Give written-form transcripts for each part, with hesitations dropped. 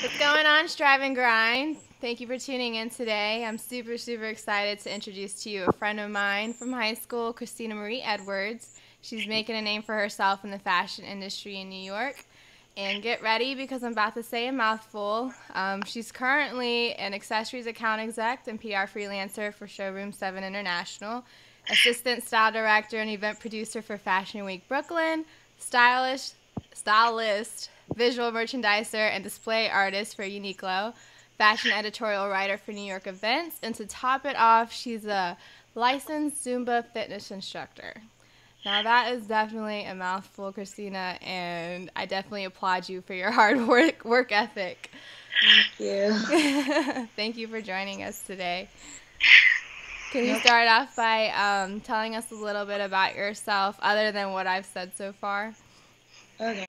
What's going on, Strive and Grind? Thank you for tuning in today. I'm super, super excited to introduce to you a friend of mine from high school, Christina Edwards. She's making a name for herself in the fashion industry in New York. And get ready because I'm about to say a mouthful. She's currently an accessories account exec and PR freelancer for Showroom 7 International, assistant style director and event producer for Fashion Week Brooklyn, stylist, visual merchandiser, and display artist for Uniqlo, fashion editorial writer for New York events, and to top it off, she's a licensed Zumba fitness instructor. Now that is definitely a mouthful, Christina, and I definitely applaud you for your hard work ethic. Thank you. Thank you for joining us today. Can you start off by telling us a little bit about yourself, other than what I've said so far? Okay.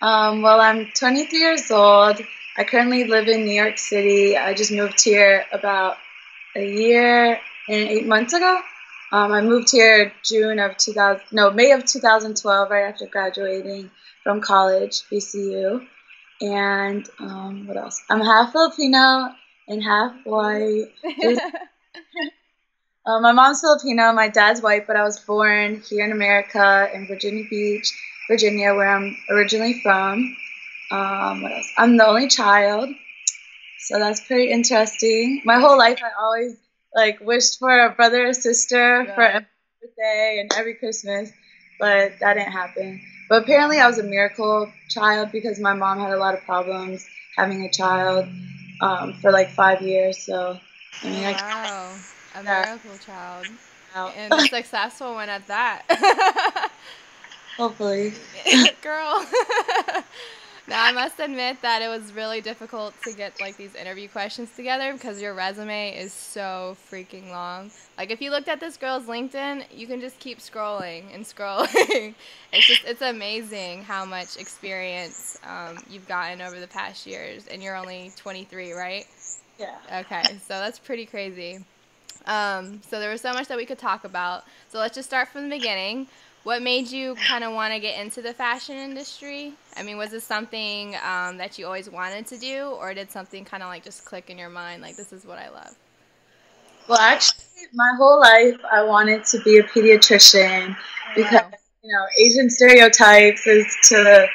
Well, I'm 23 years old. I currently live in New York City. I just moved here about a year and 8 months ago. I moved here May of 2012, right after graduating from college, BCU. And what else? I'm half Filipino and half white. My mom's Filipino, my dad's white, but I was born here in America in Virginia Beach, Virginia, where I'm originally from. What else? I'm the only child, so that's pretty interesting. My whole life, I always wished for a brother or sister for every birthday and every Christmas, but that didn't happen. But apparently, I was a miracle child because my mom had a lot of problems having a child for like 5 years. So, I mean, Wow, a miracle child, out. and a successful one at that. Hopefully. Girl. Now, I must admit that it was really difficult to get like these interview questions together because your resume is so freaking long. Like, if you looked at this girl's LinkedIn, you can just keep scrolling and scrolling. It's amazing how much experience you've gotten over the past years, and you're only 23, right? Yeah. Okay, so that's pretty crazy. So there was so much that we could talk about. So let's just start from the beginning. What made you kind of want to get into the fashion industry? I mean, was this something that you always wanted to do, or did something kind of like just click in your mind, like, this is what I love? Well, actually, my whole life I wanted to be a pediatrician Oh, because, wow. Asian stereotypes is to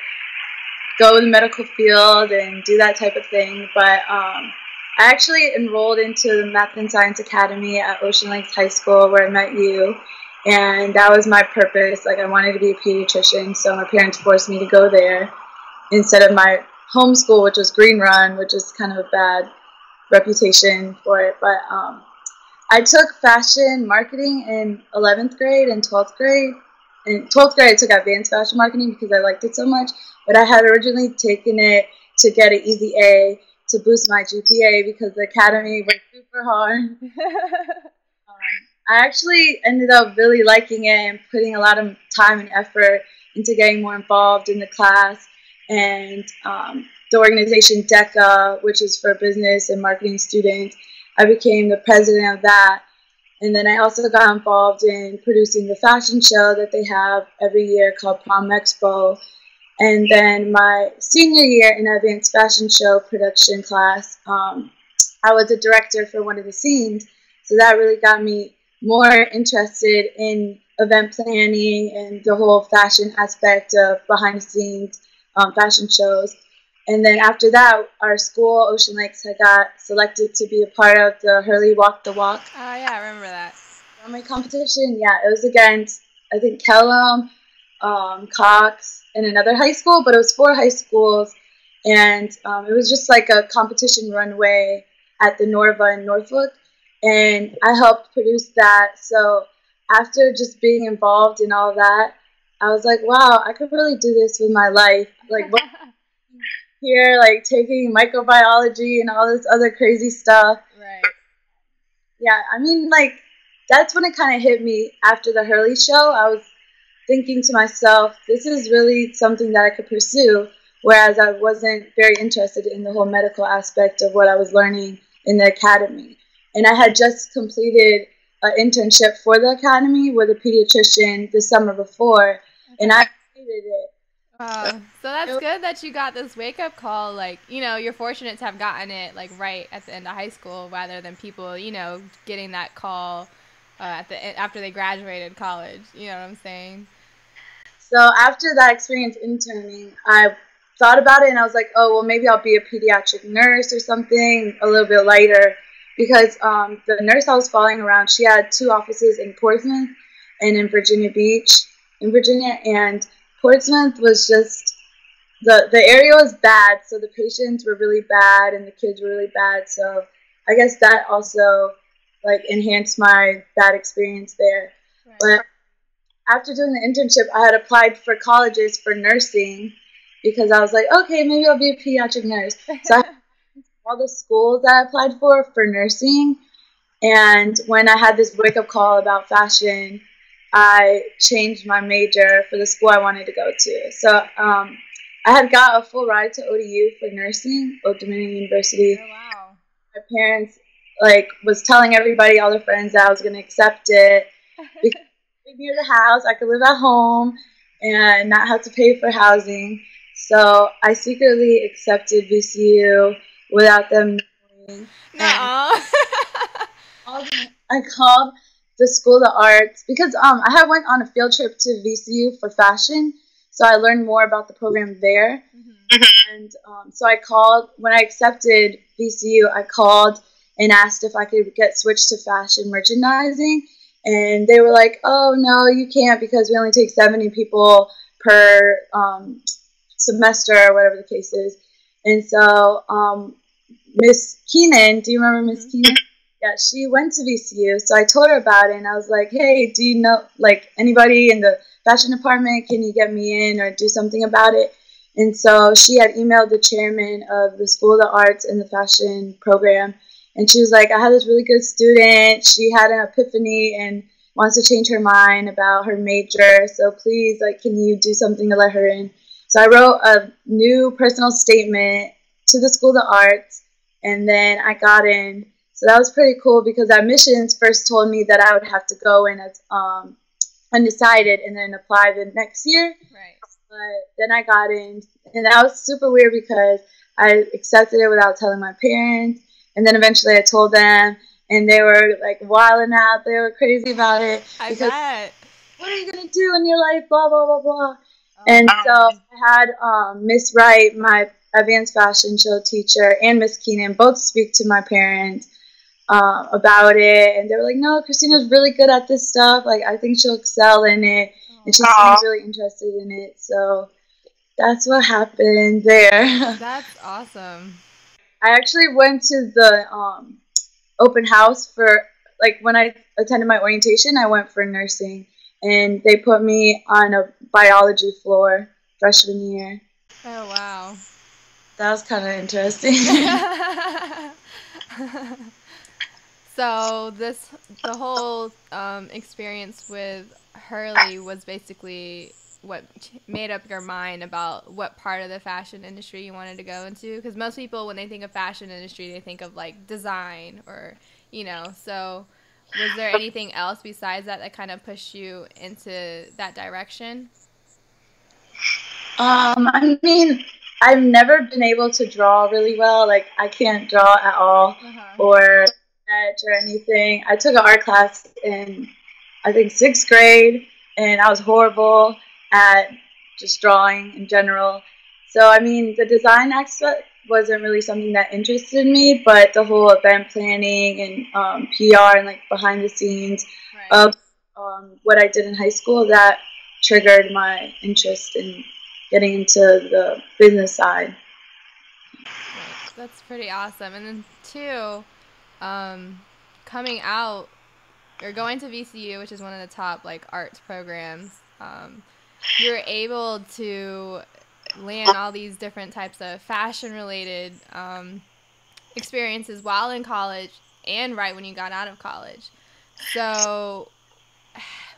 go in the medical field and do that type of thing. But I actually enrolled into the Math and Science Academy at Ocean Lakes High School where I met you. And that was my purpose. Like, I wanted to be a pediatrician, so my parents forced me to go there instead of my home school, which was Green Run, which is kind of a bad reputation for it. But I took fashion marketing in 11th grade and 12th grade. In 12th grade, I took advanced fashion marketing because I liked it so much. But I had originally taken it to get an easy A to boost my GPA because the academy was super hard. I actually ended up really liking it and putting a lot of time and effort into getting more involved in the class. And the organization DECA, which is for business and marketing students, I became the president of that. And then I also got involved in producing the fashion show that they have every year called Prom Expo. And then my senior year in advanced fashion show production class, I was a director for one of the scenes. So that really got me more interested in event planning and the whole fashion aspect of behind the scenes fashion shows. And then after that, our school, Ocean Lakes, had got selected to be a part of the Hurley Walk the Walk Oh, yeah, I remember that. runway competition. Yeah, it was against, I think, Kellum, Cox, and another high school, but it was 4 high schools. And it was just like a competition runway at the Norva in Norfolk. And I helped produce that. So after just being involved in all that, I was like, wow, I could really do this with my life. Like, what here, like taking microbiology and all this other crazy stuff. Right. Yeah, I mean, like, that's when it kind of hit me after the Hurley show. I was thinking to myself, this is really something that I could pursue, whereas I wasn't very interested in the whole medical aspect of what I was learning in the academy. And I had just completed an internship for the academy with a pediatrician the summer before, and I hated it. So that's good that you got this wake up call. Like, you're fortunate to have gotten it like right at the end of high school, rather than people, getting that call after they graduated college. You know what I'm saying? So after that experience interning, I thought about it and I was like, oh, well, maybe I'll be a pediatric nurse or something a little bit lighter. Because the nurse I was following around, she had two offices in Portsmouth and in Virginia Beach, in Virginia. And Portsmouth was just, the area was bad. So the patients were really bad and the kids were really bad. So I guess that also like enhanced my bad experience there. Right. But after doing the internship, I had applied for colleges for nursing because I was like, okay, maybe I'll be a pediatric nurse. So I had all the schools that I applied for nursing. And when I had this wake up call about fashion, I changed my major for the school I wanted to go to. So I had got a full ride to ODU for nursing, Old Dominion University. Oh, wow. My parents was telling everybody, all their friends, that I was going to accept it because near the house, I could live at home and not have to pay for housing. So I secretly accepted VCU without them knowing. No. I called the School of Arts because I had went on a field trip to VCU for fashion, so I learned more about the program there. Mm-hmm. And so I called when I accepted VCU. I called and asked if I could get switched to fashion merchandising. And they were like, oh, no, you can't because we only take 70 people per semester or whatever the case is. And so Miss Keenan, do you remember Miss Keenan? Yeah, she went to VCU. So I told her about it. And I was like, hey, do you know anybody in the fashion department? Can you get me in or do something about it? And so she had emailed the chairman of the School of the Arts and the fashion program. And she was like, I had this really good student. She had an epiphany and wants to change her mind about her major. So please, can you do something to let her in? So I wrote a new personal statement to the School of the Arts, and then I got in. So that was pretty cool because admissions first told me that I would have to go in as undecided and then apply the next year. Right. But then I got in, and that was super weird because I accepted it without telling my parents. And then eventually I told them, and they were wilding out. They were crazy about it. I bet. What are you going to do in your life? Blah, blah, blah, blah. And so I had Miss Wright, my advanced fashion show teacher, and Miss Keenan both speak to my parents about it. And they were like, no, Christina's really good at this stuff. I think she'll excel in it. And she seems really interested in it. So that's what happened there. That's awesome. I actually went to the open house for, when I attended my orientation, I went for nursing. And they put me on a biology floor freshman year. Oh, wow. That was kind of interesting. So the whole experience with Hurley was basically what made up your mind about what part of the fashion industry you wanted to go into? Because most people, when they think of fashion industry, they think of design or, so was there anything else besides that kind of pushed you into that direction? I mean, I've never been able to draw really well. I can't draw at all or sketch or anything. I took an art class in, I think, 6th grade, and I was horrible at just drawing in general. So, I mean, the design aspect wasn't really something that interested me, but the whole event planning and PR and behind the scenes of what I did in high school, that triggered my interest in getting into the business side. That's pretty awesome. And then two, coming out or going to VCU, which is one of the top arts programs, you're able to land all these different types of fashion related experiences while in college and right when you got out of college. So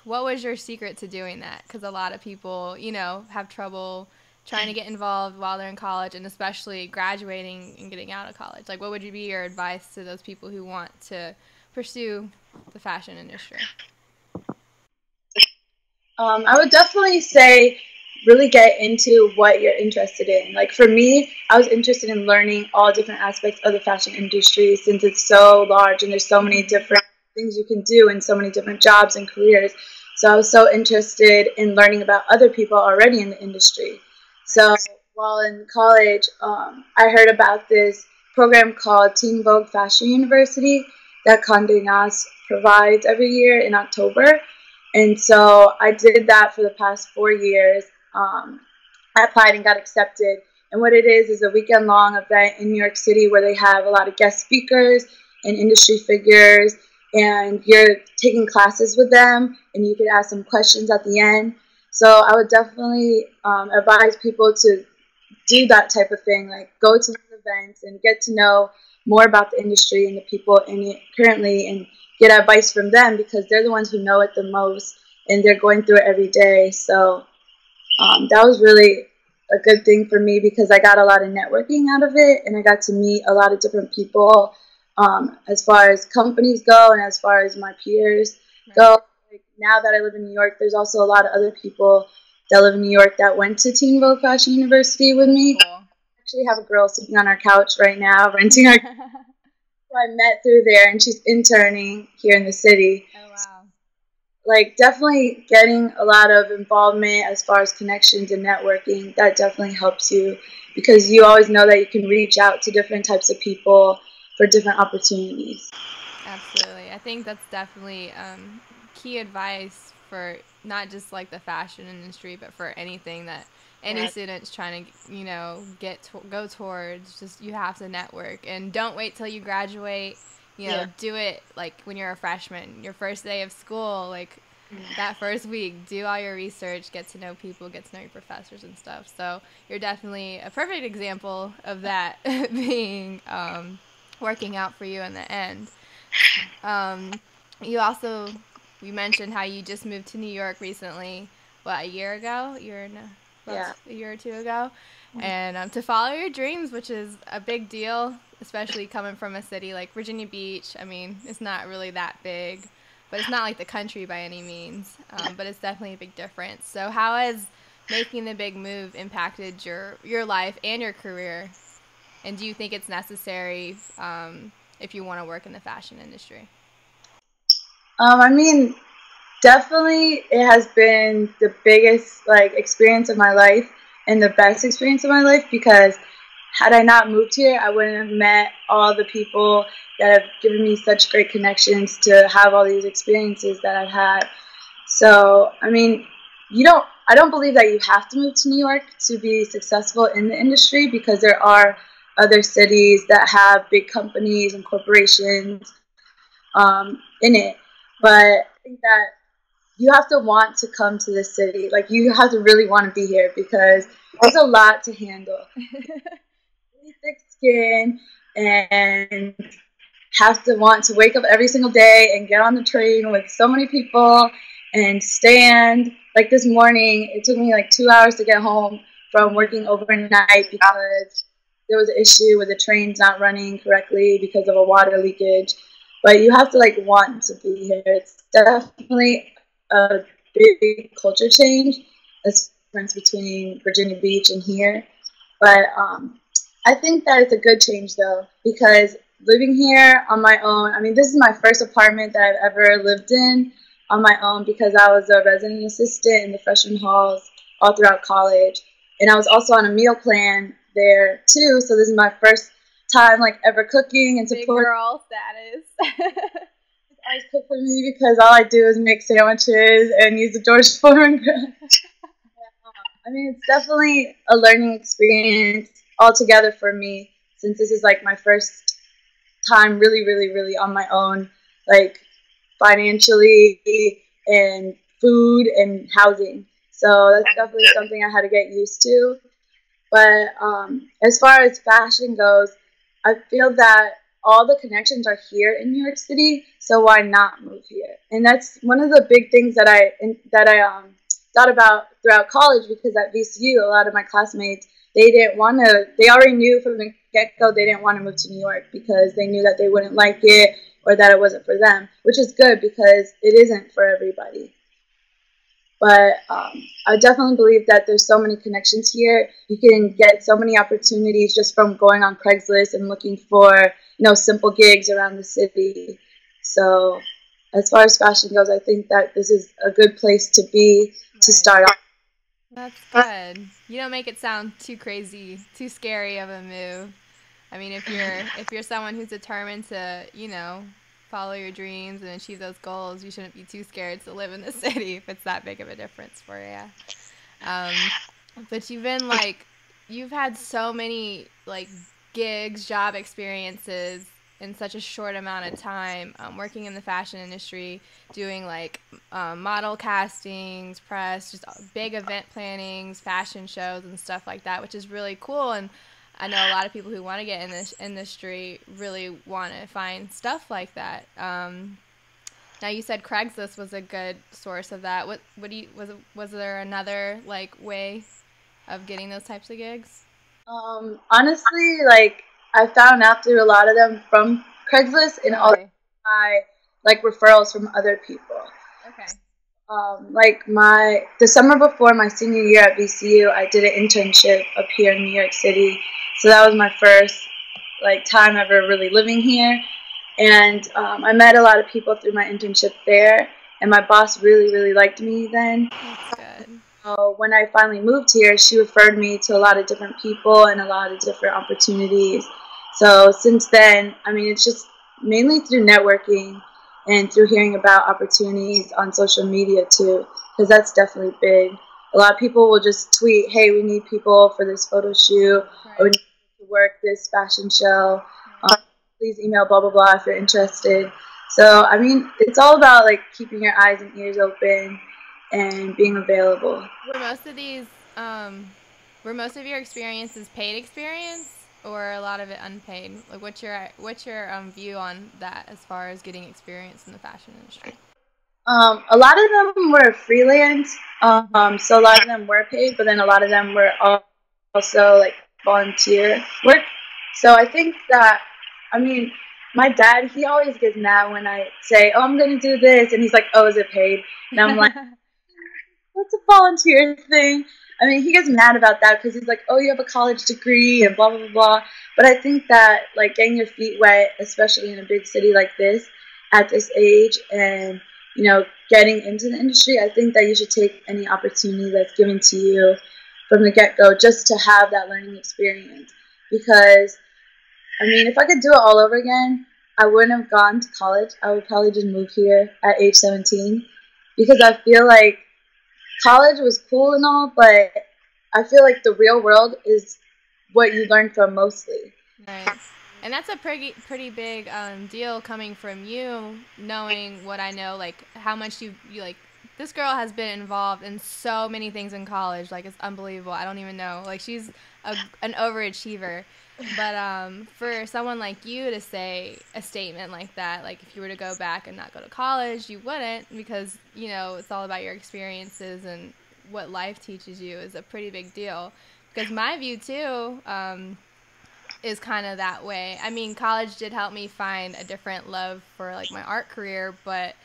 what was your secret to doing that? Because a lot of people, have trouble trying to get involved while they're in college, and especially graduating and getting out of college. What would be your advice to those people who want to pursue the fashion industry? I would definitely say really get into what you're interested in. Like for me, I was interested in learning all different aspects of the fashion industry since it's so large and there's so many different things you can do and so many different jobs and careers. So I was so interested in learning about other people already in the industry. So while in college, I heard about this program called Teen Vogue Fashion University that Condé Nast provides every year in October. And so I did that for the past 4 years. I applied and got accepted. And what it is a weekend long event in New York City where they have a lot of guest speakers and industry figures. And you're taking classes with them and you can ask them questions at the end. So I would definitely advise people to do that type of thing, like go to these events and get to know more about the industry and the people in it currently and get advice from them because they're the ones who know it the most and they're going through it every day. So that was really a good thing for me because I got a lot of networking out of it and I got to meet a lot of different people as far as companies go and as far as my peers go. Like now that I live in New York, there's also a lot of other people that live in New York that went to Teen Vogue Fashion University with me. Cool. I actually have a girl sitting on our couch right now renting our who I met through there, and she's interning here in the city. Oh, wow. Like, definitely getting a lot of involvement as far as connections and networking, that definitely helps you because you always know that you can reach out to different types of people for different opportunities. Absolutely. I think that's definitely key advice for not just like the fashion industry, but for anything that any student's trying to, go towards. Just you have to network and don't wait till you graduate. Do it like when you're a freshman, your first day of school, like that first week, do all your research, get to know people, get to know your professors and stuff. So you're definitely a perfect example of that being working out for you in the end. You mentioned how you just moved to New York recently, a year ago? A year or two ago? And to follow your dreams, which is a big deal, especially coming from a city like Virginia Beach. I mean, it's not really that big, but it's not like the country by any means, but it's definitely a big difference. So how has making the big move impacted your life and your career? And do you think it's necessary if you want to work in the fashion industry? I mean, definitely it has been the biggest experience of my life and the best experience of my life because had I not moved here, I wouldn't have met all the people that have given me such great connections to have all these experiences that I've had. So, I mean, I don't believe that you have to move to New York to be successful in the industry because there are other cities that have big companies and corporations in it. But I think that you have to want to come to this city. Like, you have to really want to be here because there's a lot to handle. Really thick skin and have to want to wake up every single day and get on the train with so many people and stand. Like this morning, it took me 2 hours to get home from working overnight because there was an issue with the trains not running correctly because of a water leakage. But you have to want to be here. It's definitely a big culture change. That's the difference between Virginia Beach and here. But I think that it's a good change though because living here on my own, I mean, this is my first apartment that I've ever lived in on my own because I was a resident assistant in the freshman halls all throughout college. And I was also on a meal plan there too. So this is my first time ever cooking and supporting. Big girl status. Always cook for me because all I do is make sandwiches and use the George Foreman grill. I mean, it's definitely a learning experience altogether for me since this is my first time really, really, really on my own, financially and food and housing. So that's definitely something I had to get used to. But as far as fashion goes, I feel that all the connections are here in New York City, so why not move here? And that's one of the big things that I thought about throughout college because at VCU, a lot of my classmates, they already knew from the get-go they didn't want to move to New York because they knew that they wouldn't like it or that it wasn't for them, which is good because it isn't for everybody. But I definitely believe that there's so many connections here. You can get so many opportunities just from going on Craigslist and looking for, simple gigs around the city. So as far as fashion goes, I think that this is a good place to be to start off. That's good. You don't make it sound too crazy, too scary of a move. I mean, if you're someone who's determined to, follow your dreams and achieve those goals, you shouldn't be too scared to live in the city if it's that big of a difference for you. But you've had so many gigs, job experiences in such a short amount of time, working in the fashion industry, doing model castings, press, just big event plannings, fashion shows and stuff like that, which is really cool. And I know a lot of people who want to get in this industry really want to find stuff like that. Now you said Craigslist was a good source of that. Was there another way of getting those types of gigs? Honestly, I found out through a lot of them from Craigslist and all my referrals from other people. Okay. The summer before my senior year at VCU, I did an internship up here in New York City. So that was my first time ever really living here. And I met a lot of people through my internship there. And my boss really, really liked me then. That's good. When I finally moved here, she referred me to a lot of different people and a lot of different opportunities. So since then, it's just mainly through networking and through hearing about opportunities on social media too, because that's definitely big. A lot of people will just tweet, hey, we need people for this photo shoot, or we need to work this fashion show. Please email blah, blah, blah if you're interested. So, it's all about keeping your eyes and ears open and being available. Were most of your experiences paid experience, or a lot of it unpaid? What's your view on that as far as getting experience in the fashion industry? A lot of them were freelance, so a lot of them were paid, but then a lot of them were also volunteer work. So I think that, my dad, he always gets mad when I say, oh, I'm going to do this, and he's like, oh, is it paid? And I'm like, what's a volunteer thing? He gets mad about that because he's like, oh, you have a college degree and blah, blah, blah, blah. But I think that, getting your feet wet, especially in a big city like this, at this age, and, getting into the industry, I think that you should take any opportunity that's given to you from the get-go just to have that learning experience. Because, if I could do it all over again, I wouldn't have gone to college. I would probably just move here at age 17 because I feel like college was cool and all, but I feel like the real world is what you learn from mostly. Right. And that's a pretty big deal coming from you, knowing what I know, how much you this girl has been involved in so many things in college. It's unbelievable. I don't even know. She's an overachiever. But for someone like you to say a statement like that, if you were to go back and not go to college, you wouldn't, because, it's all about your experiences and what life teaches you, is a pretty big deal. Because my view, too, is kind of that way. College did help me find a different love for, my art career, but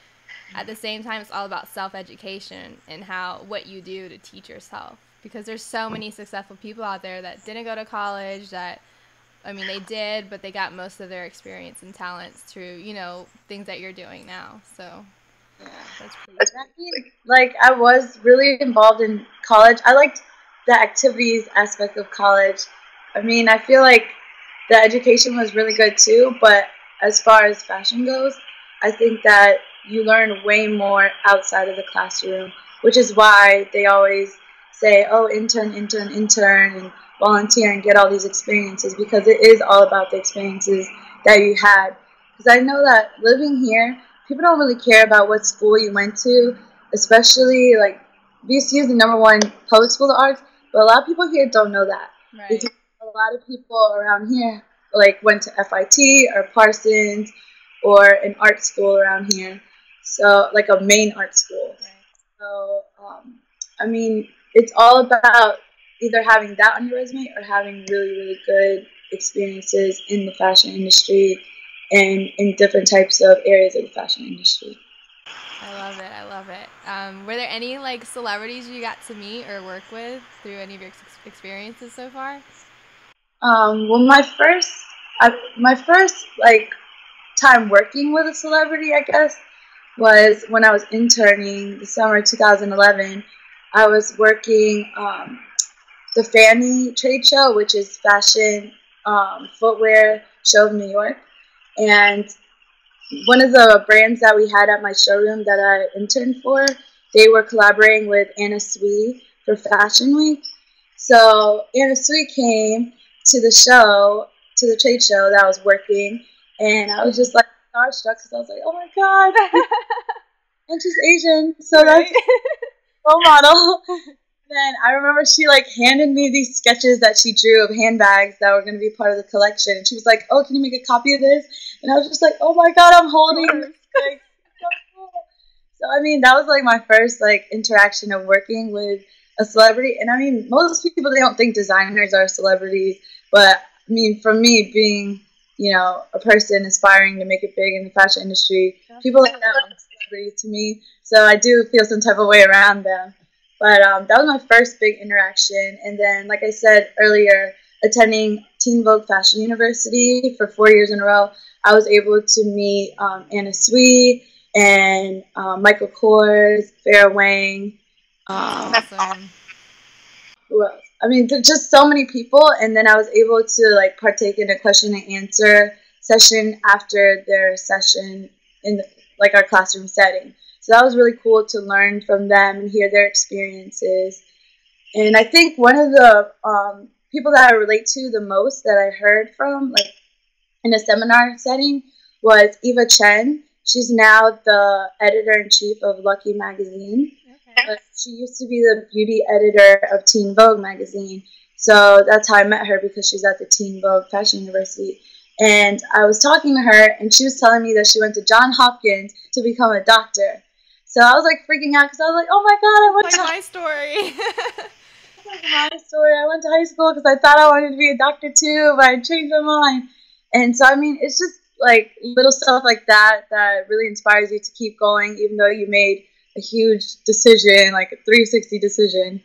at the same time, it's all about self-education and what you do to teach yourself. Because there's so many successful people out there that didn't go to college, that they did, but they got most of their experience and talents through, things that you're doing now. So, yeah, that's pretty I was really involved in college. I liked the activities aspect of college. I feel like the education was really good too, but as far as fashion goes, I think that you learn way more outside of the classroom, which is why they always say, oh, intern, and volunteer and get all these experiences, because it is all about the experiences that you had. Because I know that living here, people don't really care about what school you went to, especially VCU is the #1 public school of arts, but a lot of people here don't know that. Right. Because a lot of people around here went to FIT or Parsons or an art school around here, so a main art school. Right. So it's all about either having that on your resume or having really, really good experiences in the fashion industry and in different types of areas of the fashion industry. I love it. I love it. Were there any like celebrities you got to meet or work with through any of your experiences so far? Well, my first like time working with a celebrity, I guess, was when I was interning the summer of 2011. I was working the Fanny trade show, which is fashion footwear show of New York, and one of the brands that we had at my showroom that I interned for, they were collaborating with Anna Sui for Fashion Week. So Anna Sui came to the show, to the trade show that I was working, and I was just like starstruck because I was like, oh my god, and she's Asian, so Right. that's role model. Then I remember she like handed me these sketches that she drew of handbags that were going to be part of the collection. And she was like, "Oh, can you make a copy of this?" And I was just like, "Oh my god, I'm holding this!" Like, so cool. So I mean, that was like my first like interaction of working with a celebrity. And I mean, most people they don't think designers are celebrities, but I mean, for me being a person aspiring to make it big in the fashion industry, people like that are celebrities to me. So I do feel some type of way around them. But that was my first big interaction. And then, like I said earlier, attending Teen Vogue Fashion University for 4 years in a row, I was able to meet Anna Sui and Michael Kors, Farrah Wang. Awesome. Who else? I mean, there's just so many people. And then I was able to like partake in a question and answer session after their session in like our classroom setting. So that was really cool to learn from them and hear their experiences. And I think one of the people that I relate to the most that I heard from, like in a seminar setting, was Eva Chen. She's now the editor in chief of Lucky magazine. Okay. But she used to be the beauty editor of Teen Vogue magazine. So that's how I met her because she's at the Teen Vogue Fashion University. And I was talking to her, and she was telling me that she went to Johns Hopkins to become a doctor. So I was like freaking out because I was like, "Oh my god, I went Like to my story. my story. I went to high school because I thought I wanted to be a doctor too, but I changed my mind." And so I mean, it's just like little stuff like that that really inspires you to keep going, even though you made a huge decision, like a 360 decision.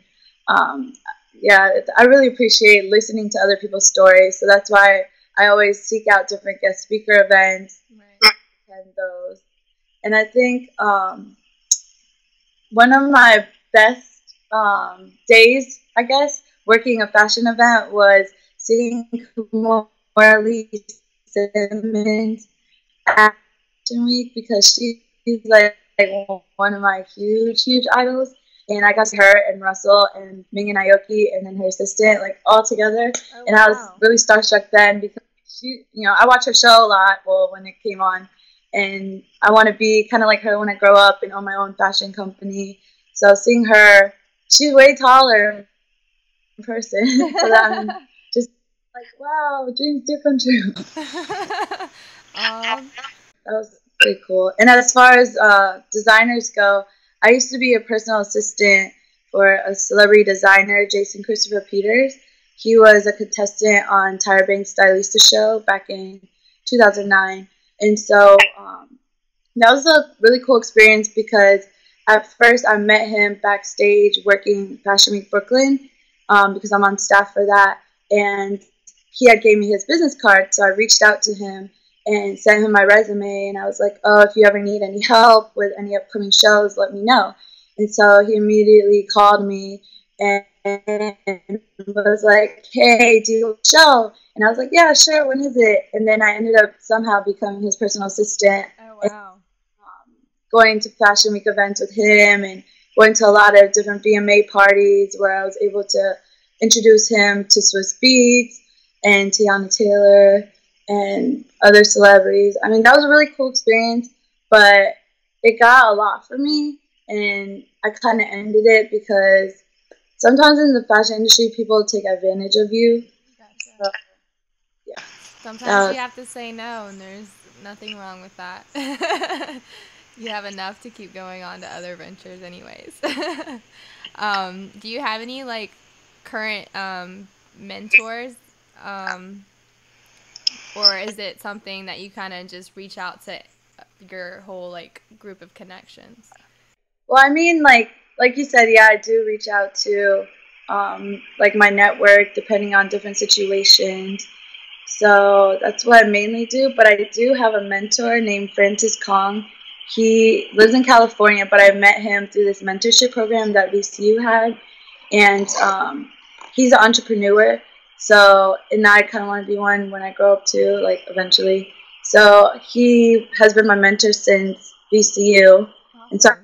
Um, yeah, I really appreciate listening to other people's stories. So that's why I always seek out different guest speaker events Right. and those. And I think one of my best days, I guess, working a fashion event was seeing Morley Simmons at Fashion Week because she's like one of my huge idols. And I got to her and Russell and Ming and Aoki and then her assistant like all together. Oh, And I was wow. really starstruck then because I watch her show a lot. Well, when it came on, and I want to be kind of like her when I grow up and own my own fashion company. So seeing her, she's way taller in person. So that I'm just like, wow, dreams do come true. um, That was pretty cool. And as far as designers go, I used to be a personal assistant for a celebrity designer, Jason Christopher Peters. He was a contestant on Tyra Banks' Stylista show back in 2009. And so that was a really cool experience because at first I met him backstage working Fashion Week Brooklyn because I'm on staff for that. And he had gave me his business card, so I reached out to him and sent him my resume. And I was like, "Oh, if you ever need any help with any upcoming shows, let me know." And so he immediately called me and was like, "Hey, do you have a show?" And I was like, "Yeah, sure. When is it?" And then I ended up somehow becoming his personal assistant, oh, and wow. going to Fashion Week events with him and going to a lot of different VMA parties where I was able to introduce him to Swiss Beats and Tiana Taylor and other celebrities. I mean, that was a really cool experience, but it got a lot for me, and I kind of ended it because sometimes in the fashion industry, people take advantage of you. Gotcha. So, yeah. Sometimes you have to say no, and there's nothing wrong with that. You have enough to keep going on to other ventures, anyways. Do you have any like current mentors, or is it something that you kind of just reach out to your whole like group of connections? Well, I mean, like you said, yeah, I do reach out to like my network depending on different situations. So that's what I mainly do. But I do have a mentor named Francis Kong. He lives in California, but I met him through this mentorship program that VCU had, and he's an entrepreneur. So, and I kind of want to be one when I grow up too, like eventually. So he has been my mentor since VCU, and so I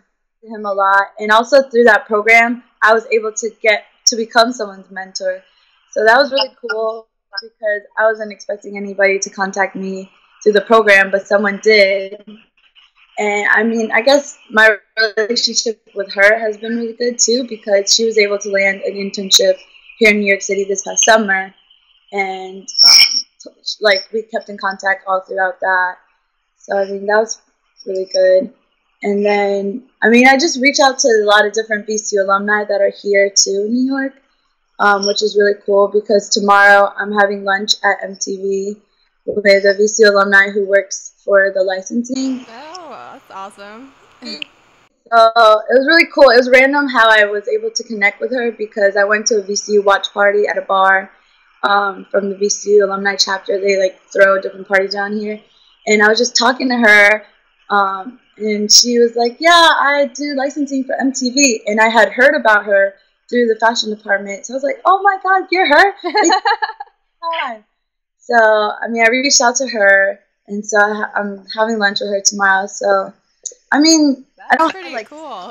to him a lot. And also through that program, I was able to get to become someone's mentor. So that was really cool because I wasn't expecting anybody to contact me through the program, but someone did. And I mean, I guess my relationship with her has been really good too because she was able to land an internship here in New York City this past summer. And like we kept in contact all throughout that. So I mean, that was really good. And then, I mean, I just reach out to a lot of different VCU alumni that are here too in New York, which is really cool because tomorrow I'm having lunch at MTV with a VCU alumni who works for the licensing. Oh, that's awesome. So it was really cool. It was random how I was able to connect with her because I went to a VCU watch party at a bar from the VCU alumni chapter. They like throw different parties around here. And I was just talking to her and she was like, yeah, I do licensing for MTV. And I had heard about her through the fashion department. So I was like, oh my God, you're her? So, I mean, I reached out to her. And so I'm having lunch with her tomorrow. So, I mean, I don't pretty have, like, cool.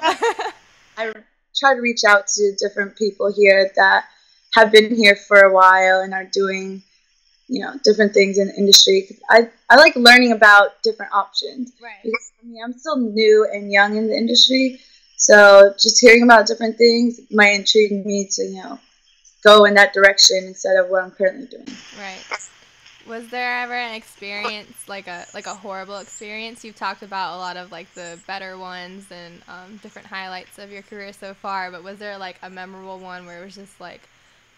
I try to reach out to different people here that have been here for a while and are doing, you know, different things in the industry. I like learning about different options. Right. Because, I mean, I'm still new and young in the industry, so just hearing about different things might intrigue me to, you know, go in that direction instead of what I'm currently doing. Right. Was there ever an experience, like a horrible experience? You've talked about a lot of like the better ones and different highlights of your career so far, but was there like a memorable one where it was just like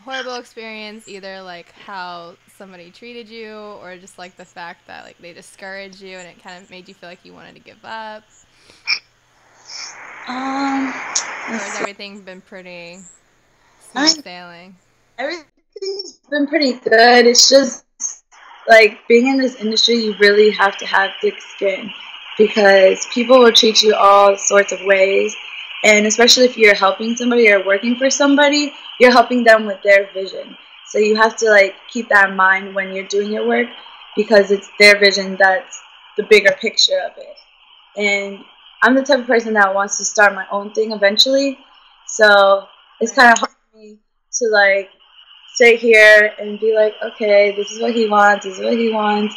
a horrible experience, either like how somebody treated you or just like the fact that like they discouraged you and it kind of made you feel like you wanted to give up? Or has everything been pretty smooth sailing? Everything's been pretty good. It's just like being in this industry, you really have to have thick skin because people will treat you all sorts of ways. And especially if you're helping somebody or working for somebody, you're helping them with their vision. So you have to like keep that in mind when you're doing your work because it's their vision that's the bigger picture of it. And I'm the type of person that wants to start my own thing eventually. So it's kind of hard for me to like sit here and be like, okay, this is what he wants, this is what he wants,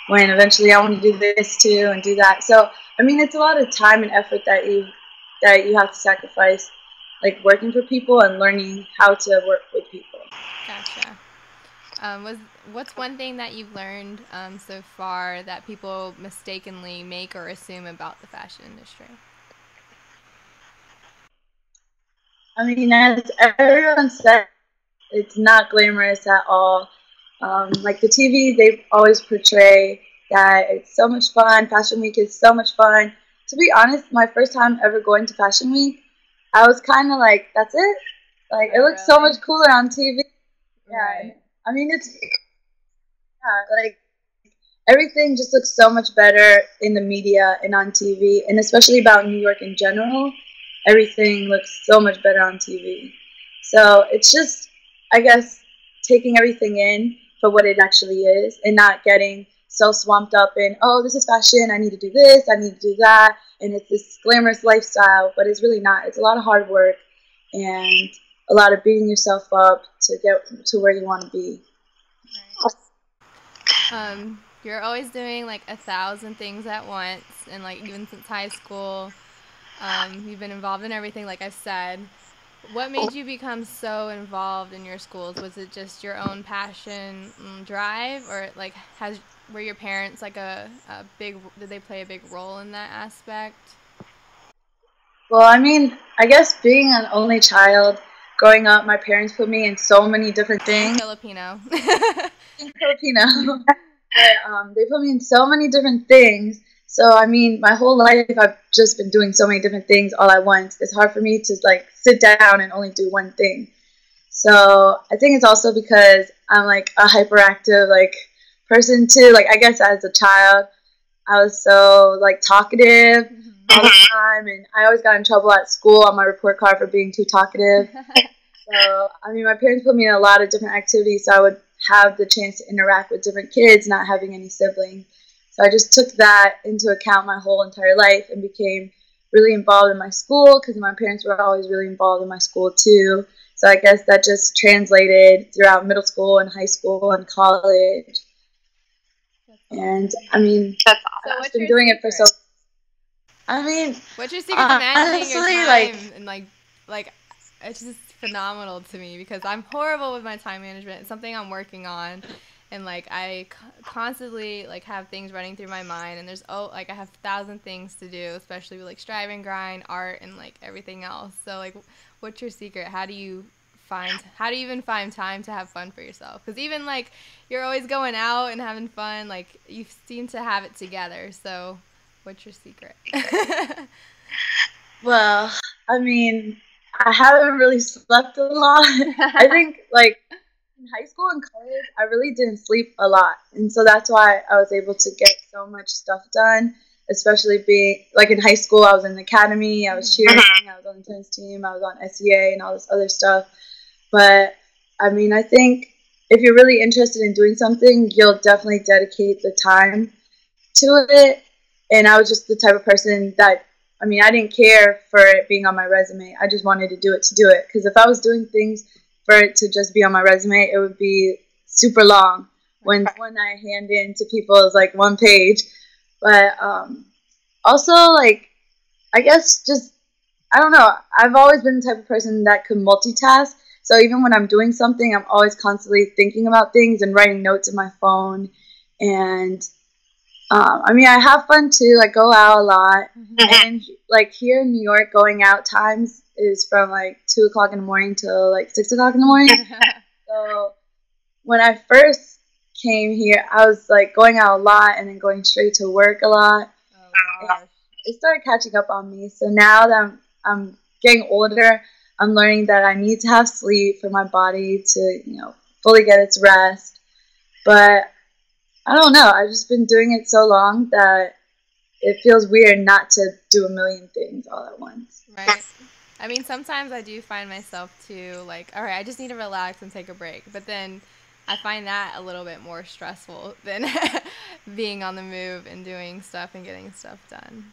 when eventually I want to do this too and do that. So, I mean, it's a lot of time and effort that you have to sacrifice, like working for people and learning how to work with people. Gotcha. What's one thing that you've learned so far that people mistakenly make or assume about the fashion industry? I mean, as everyone said, it's not glamorous at all. Like the TV, they always portray that it's so much fun. Fashion Week is so much fun. To be honest, my first time ever going to Fashion Week, I was kind of like, that's it? Like, it looks so much cooler on TV. Yeah. Right. I mean, like, everything just looks so much better in the media and on TV, and especially about New York in general. Everything looks so much better on TV. So it's just, I guess, taking everything in for what it actually is and not getting so swamped up in, oh, this is fashion, I need to do this, I need to do that, and it's this glamorous lifestyle, but it's really not. It's a lot of hard work and a lot of beating yourself up to get to where you want to be. Right. You're always doing like 1,000 things at once, and like even since high school, you've been involved in everything, like I've said. What made you become so involved in your schools? Was it just your own passion and drive, or like were your parents like did they play a big role in that aspect? Well, I mean, I guess being an only child, growing up, my parents put me in so many different things. Filipino. Filipino. But, they put me in so many different things. So, I mean, my whole life I've just been doing so many different things all at once. It's hard for me to like sit down and only do one thing. So, I think it's also because I'm like a hyperactive like person too. Like I guess as a child, I was so like talkative all the time, and I always got in trouble at school on my report card for being too talkative. So, I mean, my parents put me in a lot of different activities, so I would have the chance to interact with different kids, not having any siblings. So I just took that into account my whole entire life and became really involved in my school because my parents were always really involved in my school too. So I guess that just translated throughout middle school and high school and college. And I mean, I've been doing it for so. I mean, what's your secret to managing honestly, your time like, and like it's just phenomenal to me because I'm horrible with my time management. It's something I'm working on, and like I constantly like have things running through my mind, and there's like I have 1,000 things to do, especially with like strive and grind, art, and like everything else. So like, what's your secret? How do you even find time to have fun for yourself? Because even like you're always going out and having fun, like you seem to have it together. So what's your secret? well, I mean, I haven't really slept a lot. I think like in high school and college, I really didn't sleep a lot, and so that's why I was able to get so much stuff done. Especially being like in high school, I was in the academy, I was cheerleading, I was on the tennis team, I was on SEA, and all this other stuff. But I mean, I think if you're really interested in doing something, you'll definitely dedicate the time to it. And I was just the type of person that, I mean, I didn't care for it being on my resume. I just wanted to do it to do it. Because if I was doing things for it to just be on my resume, it would be super long. When I hand in to people is like one page. But also, like, I guess just, I don't know. I've always been the type of person that could multitask. So even when I'm doing something, I'm always constantly thinking about things and writing notes in my phone. And I mean, I have fun too. I go out a lot. And like here in New York, going out times is from like 2 o'clock in the morning till like 6 o'clock in the morning. So when I first came here, I was like going out a lot and then going straight to work a lot. Oh, gosh. It started catching up on me. So now that I'm getting older, I'm learning that I need to have sleep for my body to, fully get its rest. But I don't know. I've just been doing it so long that it feels weird not to do a million things all at once. Right. I mean, sometimes I do find myself too, like, all right, I just need to relax and take a break. But then I find that a little bit more stressful than being on the move and doing stuff and getting stuff done.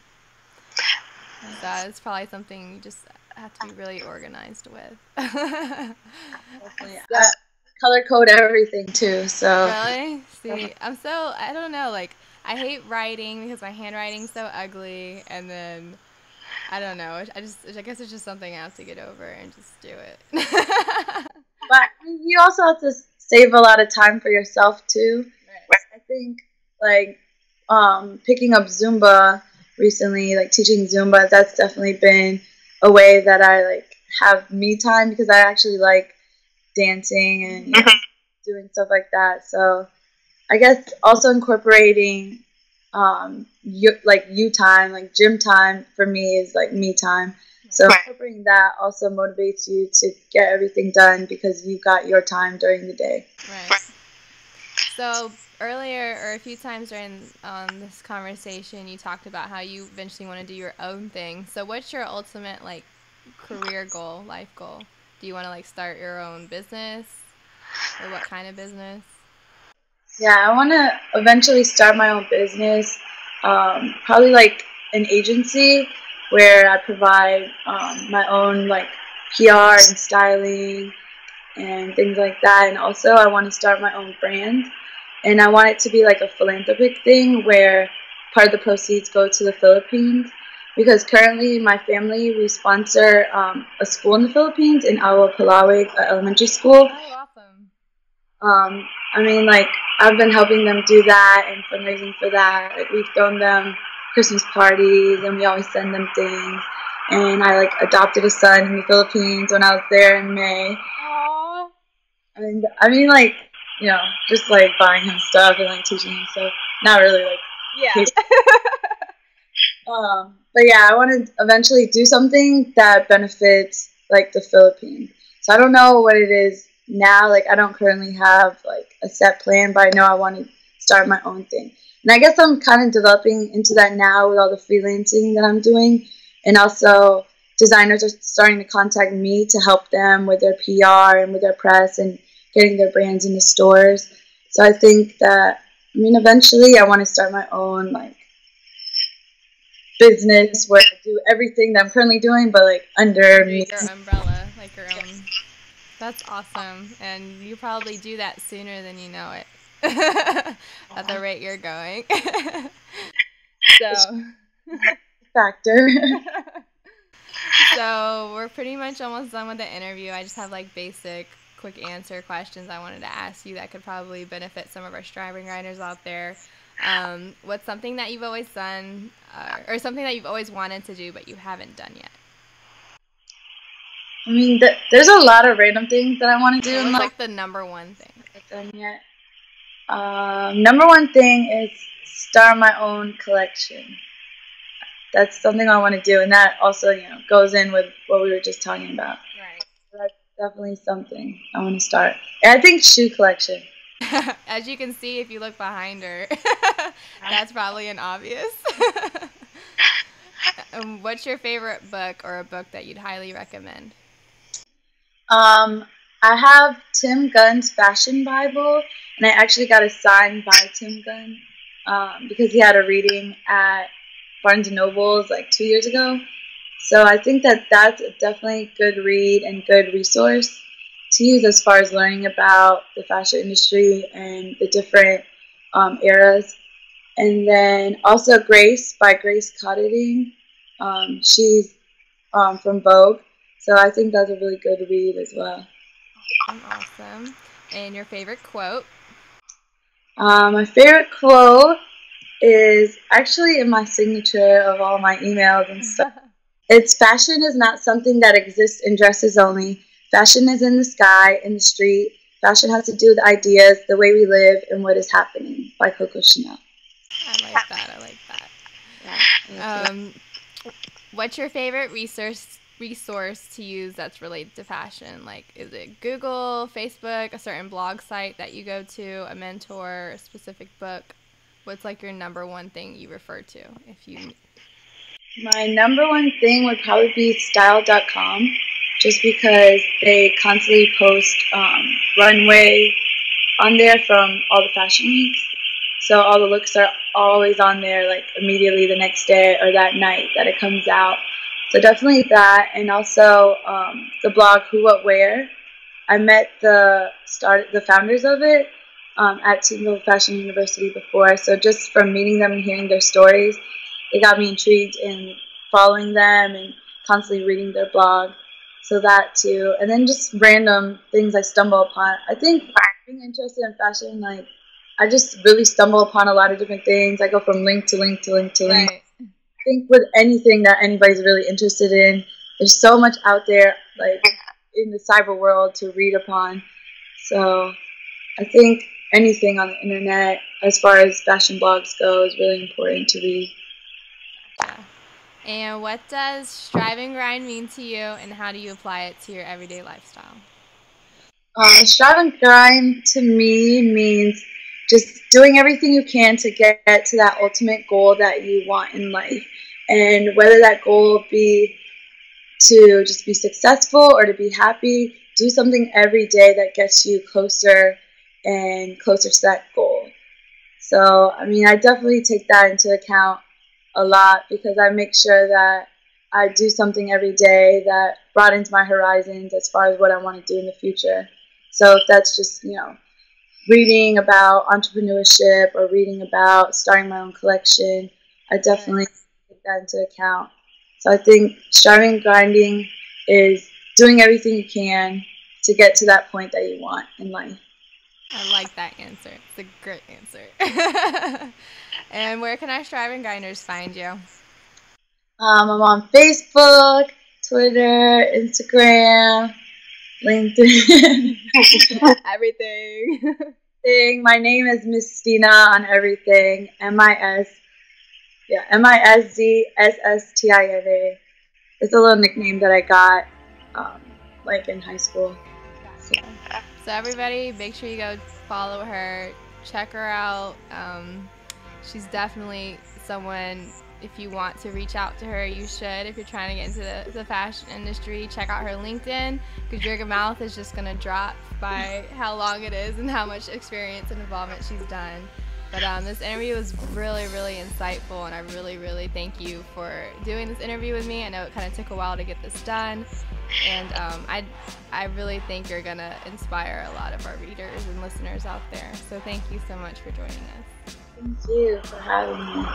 So it's probably something you just have to be really organized with. Definitely. Color code everything tay so. Really? See, I don't know, like, I hate writing because my handwriting's so ugly, and then, I don't know, I guess it's just something I have to get over and just do it. But you also have to save a lot of time for yourself, too. Right. I think, like, picking up Zumba recently, like, teaching Zumba, that's definitely been a way that I, like, have me time because I actually like dancing and doing stuff like that. So I guess also incorporating you time, like gym time for me is like me time. So incorporating that also motivates you to get everything done because you got your time during the day. Right. So earlier or a few times during this conversation, you talked about how you eventually want to do your own thing. So what's your ultimate like career goal, life goal? Do you want to like start your own business, or what kind of business? Yeah, I want to eventually start my own business, probably like an agency where I provide my own like PR and styling and things like that. And also I want to start my own brand, and I want it to be like a philanthropic thing where part of the proceeds go to the Philippines. Because currently, my family, we sponsor a school in the Philippines, in Awa Palawig Elementary School. Oh, awesome. I mean, like, I've been helping them do that and fundraising for that. Like, we've thrown them Christmas parties, and we always send them things. And I, like, adopted a son in the Philippines when I was there in May. Aww. And, I mean, like, just, like, buying him stuff and, like, teaching him stuff. Not really, like... Yeah. But yeah, I want to eventually do something that benefits like the Philippines. So I don't know what it is now. Like I don't currently have like a set plan, but I know I want to start my own thing. And I guess I'm kind of developing into that now with all the freelancing that I'm doing, and also designers are starting to contact me to help them with their PR and with their press and getting their brands into stores. So I think that eventually I want to start my own like business where I do everything that I'm currently doing, but like under me. Your umbrella, like your own. That's awesome, and you probably do that sooner than you know it. At the rate you're going. So Factor. So we're pretty much almost done with the interview. I just have like basic quick answer questions I wanted to ask you that could probably benefit some of our striving writers out there. What's something that you've always done or something that you've always wanted to do but you haven't done yet? I mean, there's a lot of random things that I want to do. What's like the number one thing? I haven't done yet. Number one thing is start my own collection. That's something I want to do, and that also, goes in with what we were just talking about. Right. So that's definitely something I want to start. And I think shoe collection. As you can see, if you look behind her, that's probably an obvious. What's your favorite book or a book that you'd highly recommend? I have Tim Gunn's Fashion Bible, and I actually got it signed by Tim Gunn because he had a reading at Barnes & Noble's like 2 years ago. So I think that that's definitely a good read and good resource to use as far as learning about the fashion industry and the different eras. And then also Grace by Grace Cotteding. She's from Vogue. So I think that's a really good read as well. Awesome. And your favorite quote? My favorite quote is actually in my signature of all my emails and stuff. It's fashion is not something that exists in dresses only. Fashion is in the sky, in the street. Fashion has to do with ideas, the way we live, and what is happening, by Coco Chanel. I like that. Yeah. What's your favorite resource to use that's related to fashion? Like, is it Google, Facebook, a certain blog site that you go to, a mentor, a specific book? What's like your number one thing you refer to? My number one thing would probably be style.com, just because they constantly post runway on there from all the fashion weeks. So all the looks are always on there like immediately the next day or that night that it comes out. So definitely that, and also the blog Who What Wear. I met the founders of it at Teamville Fashion University before. So just from meeting them and hearing their stories, it got me intrigued in following them and constantly reading their blog. So that too, and then just random things I stumble upon. I think being interested in fashion, like I just really stumble upon a lot of different things. I go from link to link to link to link. Right. I think with anything that anybody's really interested in, there's so much out there, like in the cyber world to read upon. So I think anything on the internet, as far as fashion blogs go, is really important to read. Yeah. And what does strive and grind mean to you, and how do you apply it to your everyday lifestyle? Strive and grind to me means just doing everything you can to get to that ultimate goal that you want in life. And whether that goal be to just be successful or to be happy, do something every day that gets you closer and closer to that goal. So, I definitely take that into account a lot because I make sure that I do something every day that broadens my horizons as far as what I want to do in the future. So if that's just, reading about entrepreneurship or reading about starting my own collection, I definitely take that into account. So I think striving and grinding is doing everything you can to get to that point that you want in life. I like that answer. It's a great answer. And where can our striving grinders find you? I'm on Facebook, Twitter, Instagram, LinkedIn. Everything. My name is Miss Stina on everything. MIS. Yeah, Mizsstiana. It's a little nickname that I got, like in high school. So everybody, make sure you go follow her, check her out. She's definitely someone, if you want to reach out to her, you should. If you're trying to get into the fashion industry, check out her LinkedIn, because your mouth is just going to drop by how long it is and how much experience and involvement she's done. But this interview was really, really insightful, and I really, really thank you for doing this interview with me. I know it kind of took a while to get this done, and I really think you're going to inspire a lot of our readers and listeners out there. So thank you so much for joining us. Thank you for having me.